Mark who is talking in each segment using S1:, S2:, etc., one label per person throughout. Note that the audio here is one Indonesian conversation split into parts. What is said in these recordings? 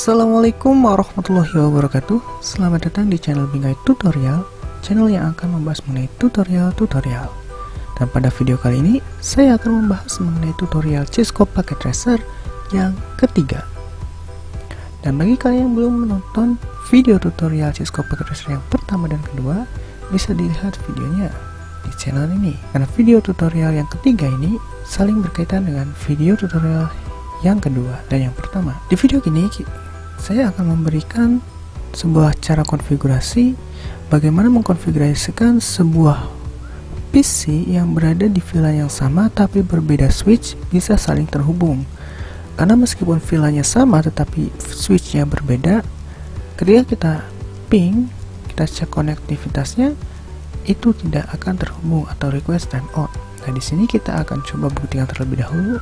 S1: Assalamualaikum warahmatullahi wabarakatuh. Selamat datang di channel Bingai Tutorial, channel yang akan membahas mengenai tutorial-tutorial. Dan pada video kali ini, saya akan membahas mengenai tutorial C-Scope Packet Tracer yang ketiga. Dan bagi kalian yang belum menonton video tutorial C-Scope Packet Tracer yang pertama dan kedua, bisa dilihat videonya di channel ini. Karena video tutorial yang ketiga ini saling berkaitan dengan video tutorial yang kedua dan yang pertama. Di video ini saya akan memberikan sebuah cara konfigurasi bagaimana mengkonfigurasikan sebuah PC yang berada di VLAN yang sama tapi berbeda switch bisa saling terhubung. Karena meskipun VLAN-nya sama tetapi switch-nya berbeda, ketika kita ping, kita cek konektivitasnya, itu tidak akan terhubung atau request timeout. Nah, di sini kita akan coba buktikan terlebih dahulu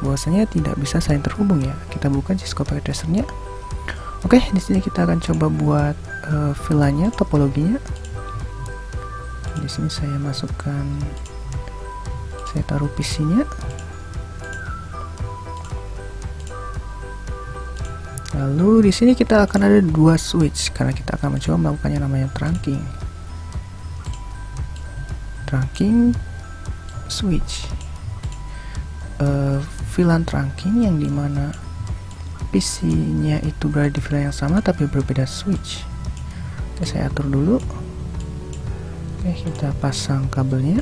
S1: bahwasanya tidak bisa saling terhubung ya. Kita buka C-Scope Packet Tracer-nya. Oke, di sini kita akan coba buat VLAN-nya, topologinya. Di sini saya masukkan, saya taruh PC-nya. Lalu di sini kita akan ada dua switch karena kita akan mencoba melakukannya namanya trunking. Trunking switch. VLAN trunking yang dimana PC-nya itu berada di VLAN yang sama tapi berbeda switch. Oke, saya atur dulu. Oke, kita pasang kabelnya.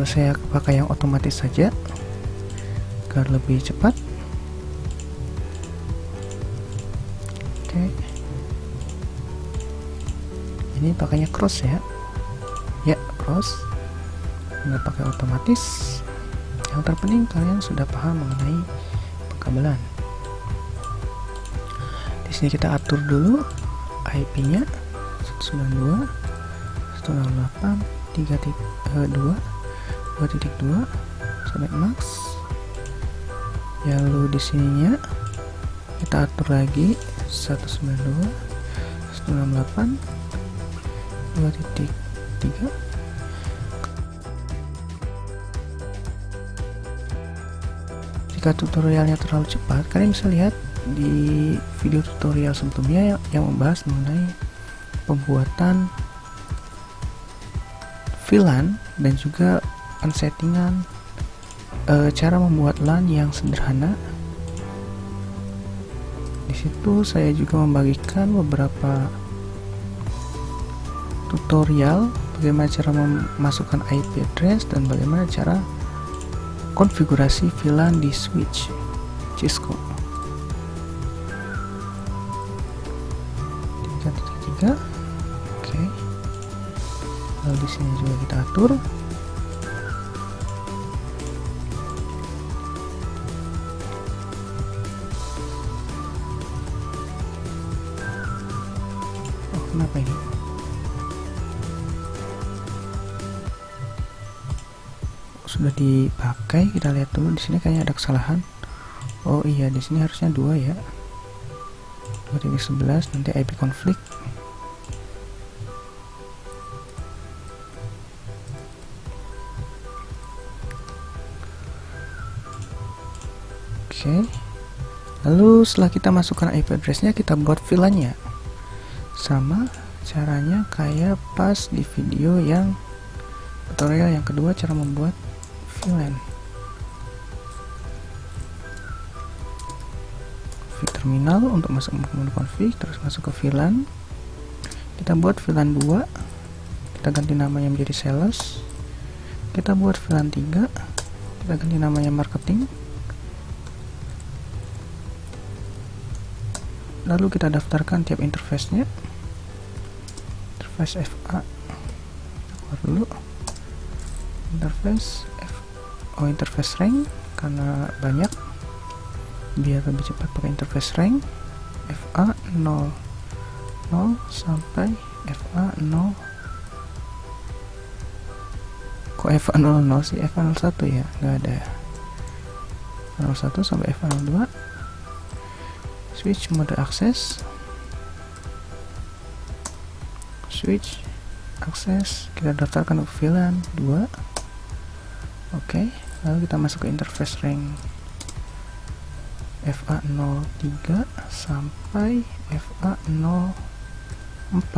S1: Saya pakai yang otomatis saja agar lebih cepat. Oke, ini pakainya cross ya. Ya, cross. Nggak pakai otomatis. Yang terpenting kalian sudah paham mengenai pengkabelan. Di sini kita atur dulu IP-nya 192.168.3.2 sampai max. Lalu di sininya kita atur lagi 192.168.2.3. Jika tutorialnya terlalu cepat, kalian bisa lihat di video tutorial sebelumnya yang membahas mengenai pembuatan VLAN dan juga pensettingan cara membuat LAN yang sederhana. Di situ saya juga membagikan beberapa tutorial bagaimana cara memasukkan IP address dan bagaimana cara konfigurasi VLAN di switch C-Scope 3.3. Oke, lalu di sini juga kita atur. Oh, kenapa ini? Sudah dipakai, kita lihat dulu. Di sini kayaknya ada kesalahan. Oh iya, di sini harusnya 2 ya. 2.11 nanti IP konflik. Oke. Lalu setelah kita masukkan IP address-nya, kita buat VLAN-nya. Sama caranya kayak pas di video yang tutorial yang kedua, cara membuat VLAN. Config terminal untuk masuk ke menu config, terus masuk ke VLAN. Kita buat VLAN 2, kita ganti namanya menjadi sales. Kita buat VLAN 3, kita ganti namanya marketing. Lalu kita daftarkan tiap interface-nya. Interface FA, keluar dulu. Interface rank karena banyak, biar lebih cepat pakai interface rank. FA 00 sampai FA 0. Kok FA 00 sih? FA 01 ya, nggak ada. 01 sampai FA 02. Switch mode akses, switch akses kita daftarkan ke VLAN 2. Oke, lalu kita masuk ke interface rank FA03 sampai FA04,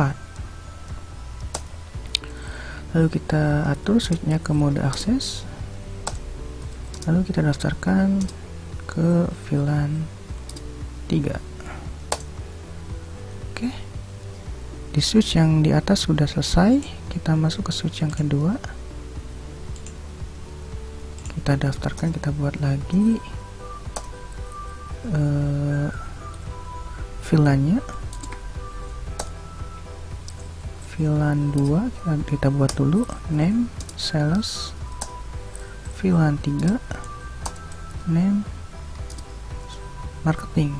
S1: lalu kita atur switchnya ke mode akses, lalu kita daftarkan ke VLAN 3. Oke, di switch yang di atas sudah selesai, kita masuk ke switch yang kedua, kita daftarkan, kita buat lagi VLAN-nya, VLAN 2 kita buat dulu, name sales, VLAN 3 name marketing.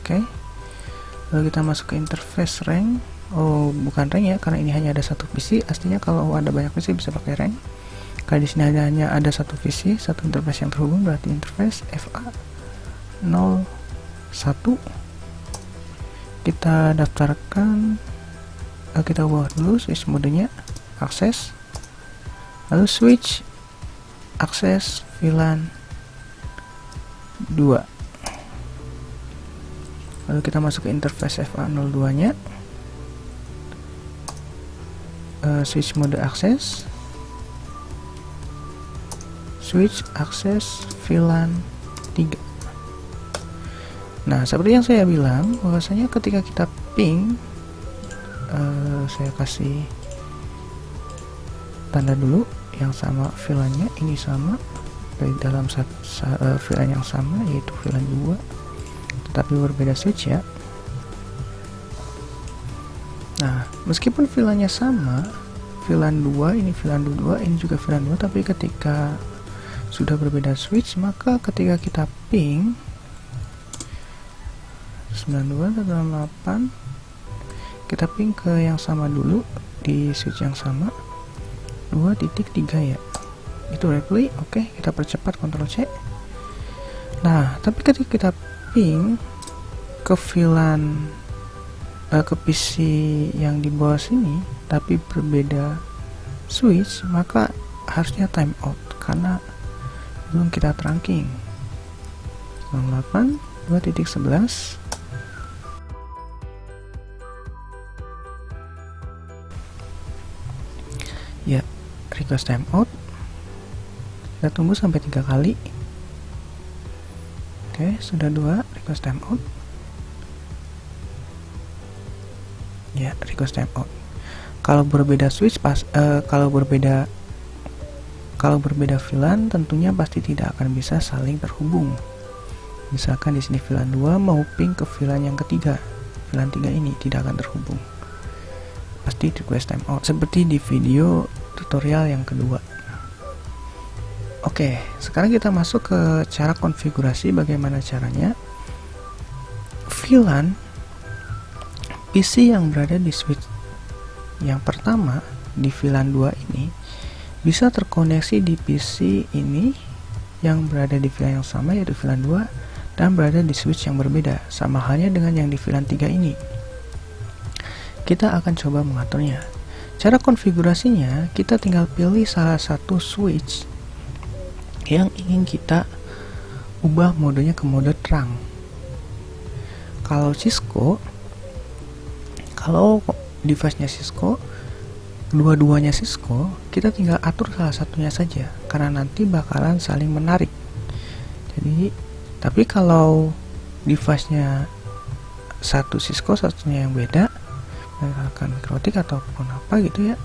S1: Oke, lalu kita masuk ke interface rank. Oh, bukan rank ya, karena ini hanya ada satu PC. Aslinya kalau ada banyak PC bisa pakai rank. Kalau di sini hanya ada satu PC, satu interface yang terhubung, berarti interface FA01. Kita daftarkan, kita ubah dulu switch modenya akses, lalu switch akses VLAN 2, lalu kita masuk ke interface FA02 nya, switch mode akses, switch akses VLAN 3. Nah, seperti yang saya bilang, bahwasanya ketika kita ping, saya kasih tanda dulu yang sama VLAN-nya, ini sama dari dalam VLAN yang sama, yaitu VLAN 2, tetapi berbeda switch ya. Nah, meskipun VLAN-nya sama, VLAN 2 ini VLAN 2, ini juga VLAN 2, tapi ketika sudah berbeda switch, maka ketika kita ping 92.168, kita ping ke yang sama dulu di switch yang sama 2.3 ya, itu replay. Oke, kita percepat, Ctrl C. Nah, tapi ketika kita ping ke VLAN ke PC yang di bawah sini tapi berbeda switch, maka harusnya timeout karena belum kita trunking. 98 2.11. Ya, request timeout. Kita tunggu sampai 3 kali. Oke, sudah 2 request timeout. Ya, request timeout. Kalau berbeda switch kalau berbeda VLAN tentunya pasti tidak akan bisa saling terhubung. Misalkan di sini VLAN 2 mau ping ke VLAN yang ketiga, VLAN 3 ini tidak akan terhubung. Pasti request timeout seperti di video tutorial yang kedua. Oke, sekarang kita masuk ke cara konfigurasi. Bagaimana caranya VLAN PC yang berada di switch yang pertama di VLAN 2 ini bisa terkoneksi di PC ini yang berada di VLAN yang sama, yaitu VLAN 2, dan berada di switch yang berbeda, sama halnya dengan yang di VLAN 3 ini. Kita akan coba mengaturnya. Cara konfigurasinya, kita tinggal pilih salah satu switch yang ingin kita ubah modenya ke mode terang. Kalau Cisco, kalau device-nya Cisco, dua-duanya Cisco, kita tinggal atur salah satunya saja karena nanti bakalan saling menarik. Jadi, tapi kalau device-nya satu Cisco, satunya yang beda, misalkan mikrotik ataupun apa gitu ya,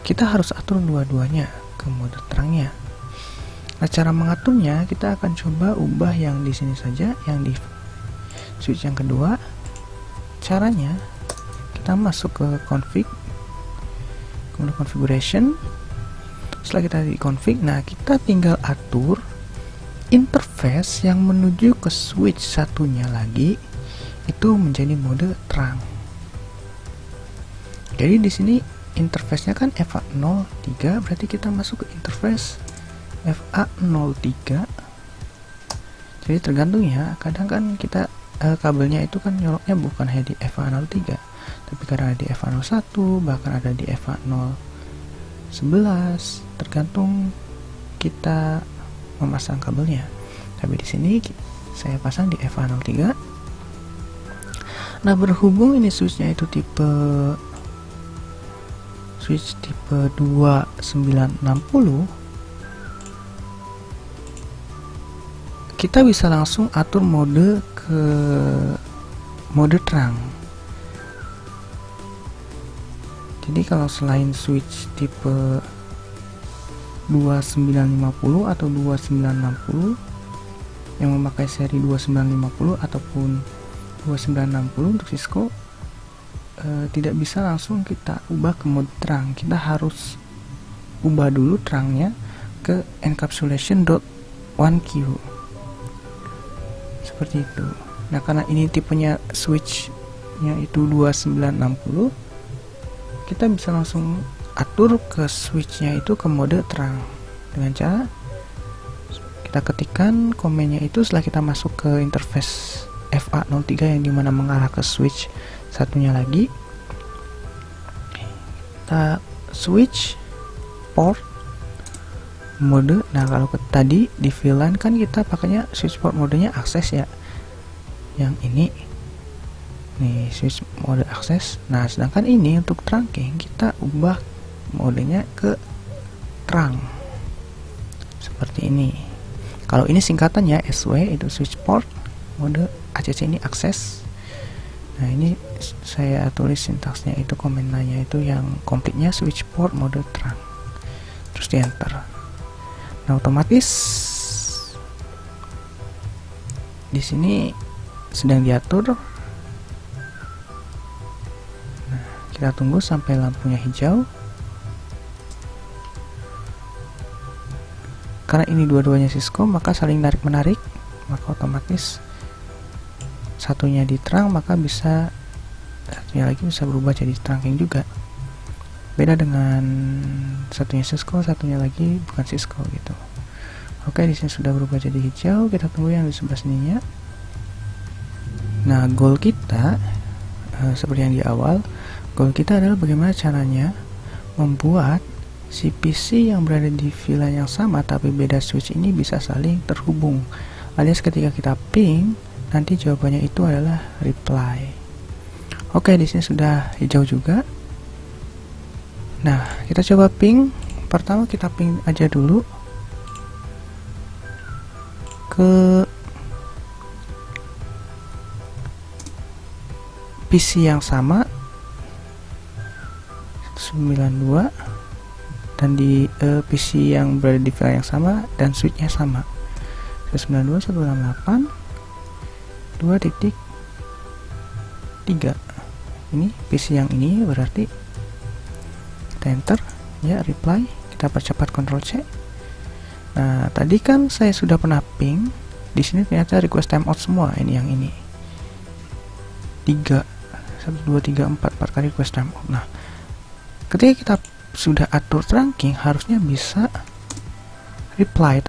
S1: kita harus atur dua-duanya ke mode terangnya. Nah, cara mengaturnya kita akan coba ubah yang di sini saja, yang di switch yang kedua. Caranya kita masuk ke config, kemudian configuration. Setelah kita di config, nah kita tinggal atur interface yang menuju ke switch satunya lagi itu menjadi mode terang. Jadi di sini interface-nya kan FA03, berarti kita masuk ke interface FA03. Jadi tergantung ya, kadang kan kita kabelnya itu kan nyoloknya bukan hanya di FA03, tapi kadang ada di FA01, bahkan ada di FA01 11, tergantung kita memasang kabelnya. Tapi di sini saya pasang di FA03. Nah, berhubung ini switchnya itu switch tipe 2960, kita bisa langsung atur mode ke mode terang. Jadi kalau selain switch tipe 2950 atau 2960 yang memakai seri 2950 ataupun 2960 untuk Cisco, tidak bisa langsung kita ubah ke mode terang. Kita harus ubah dulu terangnya ke encapsulation.1Q seperti itu. Nah, karena ini tipenya switchnya itu 2960, kita bisa langsung atur ke switchnya itu ke mode terang dengan cara kita ketikkan komennya itu setelah kita masuk ke interface FA03 yang dimana mengarah ke switch satunya lagi. Kita switch port mode. Nah, kalau tadi di VLAN kan kita pakainya switch port modenya akses ya, yang ini nih switch mode akses. Nah, sedangkan ini untuk trunking kita ubah modenya ke terang seperti ini. Kalau ini singkatannya SW itu switch port mode, ACC ini akses. Nah, ini saya tulis sintaksnya itu, komennya itu yang komplitnya switch port mode terang, terus di enter. Nah, otomatis di sini sedang diatur. Nah, kita tunggu sampai lampunya hijau. Karena ini dua-duanya Cisco, maka saling narik-menarik, maka otomatis satunya di terang, maka bisa satunya lagi bisa berubah jadi trunking juga. Beda dengan satunya Cisco, satunya lagi bukan Cisco gitu. Oke, di sini sudah berubah jadi hijau. Kita tunggu yang di sebelah sininya. Nah, goal kita seperti yang di awal, goal kita adalah bagaimana caranya membuat si PC yang berada di VLAN yang sama tapi beda switch ini bisa saling terhubung. Alias ketika kita ping, nanti jawabannya itu adalah reply. Oke, di sini sudah hijau juga. Nah, kita coba ping. Pertama kita ping aja dulu ke PC yang sama 92, dan di PC yang berada di file yang sama dan switchnya sama 192.168 2.3. Ini PC yang ini berarti kita enter ya, reply. Kita percepat Ctrl C. Nah, tadi kan saya sudah pernah ping. Di sini ternyata request timeout semua. Ini yang ini 3 1 2 3 4 kali request timeout. Nah, ketika kita sudah atur trunking, harusnya bisa reply.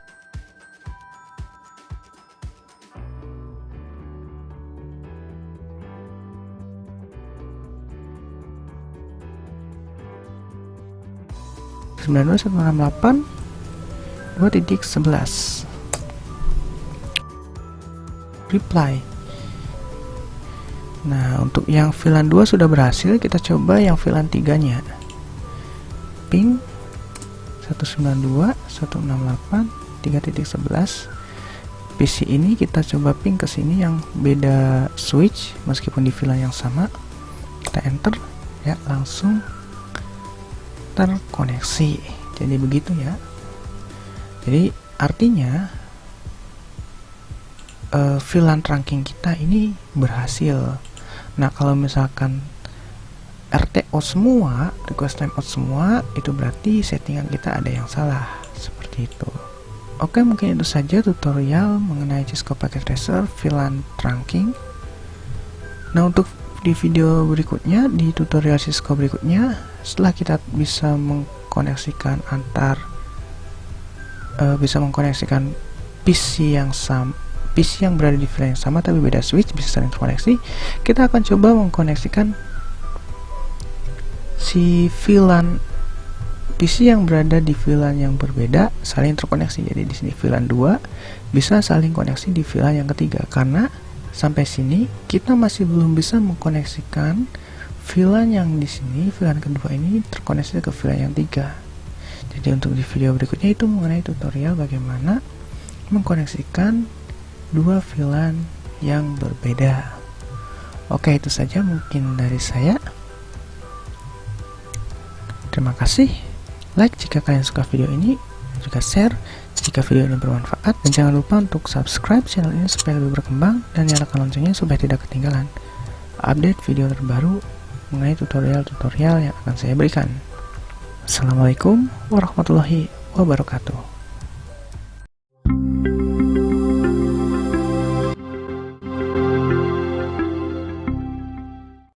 S1: Reply 2.11 reply. Nah, untuk yang VLAN 2 sudah berhasil. Kita coba yang VLAN 3 nya. Ping 192.168.3.11. PC ini kita coba ping ke sini yang beda switch meskipun di VLAN yang sama. Kita enter ya, langsung terkoneksi. Jadi begitu ya. Jadi artinya VLAN trunking kita ini berhasil. Nah, kalau misalkan RTO semua, request timeout semua, itu berarti settingan kita ada yang salah, seperti itu. Oke, mungkin itu saja tutorial mengenai Cisco Packet Tracer VLAN trunking. Nah, untuk di video berikutnya, di tutorial Cisco berikutnya, setelah kita bisa mengkoneksikan PC yang sama, PC yang berada di VLAN yang sama tapi beda switch bisa saling terkoneksi, kita akan coba mengkoneksikan si VLAN PC yang berada di VLAN yang berbeda saling terkoneksi. Jadi di sini VLAN 2 bisa saling koneksi di VLAN yang ketiga. Karena sampai sini kita masih belum bisa mengkoneksikan VLAN yang di sini, VLAN kedua ini terkoneksi ke VLAN yang 3. Jadi untuk di video berikutnya itu mengenai tutorial bagaimana mengkoneksikan dua VLAN yang berbeda. Oke, itu saja mungkin dari saya. Terima kasih. Like jika kalian suka video ini, juga share jika video ini bermanfaat, dan jangan lupa untuk subscribe channel ini supaya lebih berkembang dan nyalakan loncengnya supaya tidak ketinggalan update video terbaru mengenai tutorial-tutorial yang akan saya berikan. Assalamualaikum warahmatullahi wabarakatuh.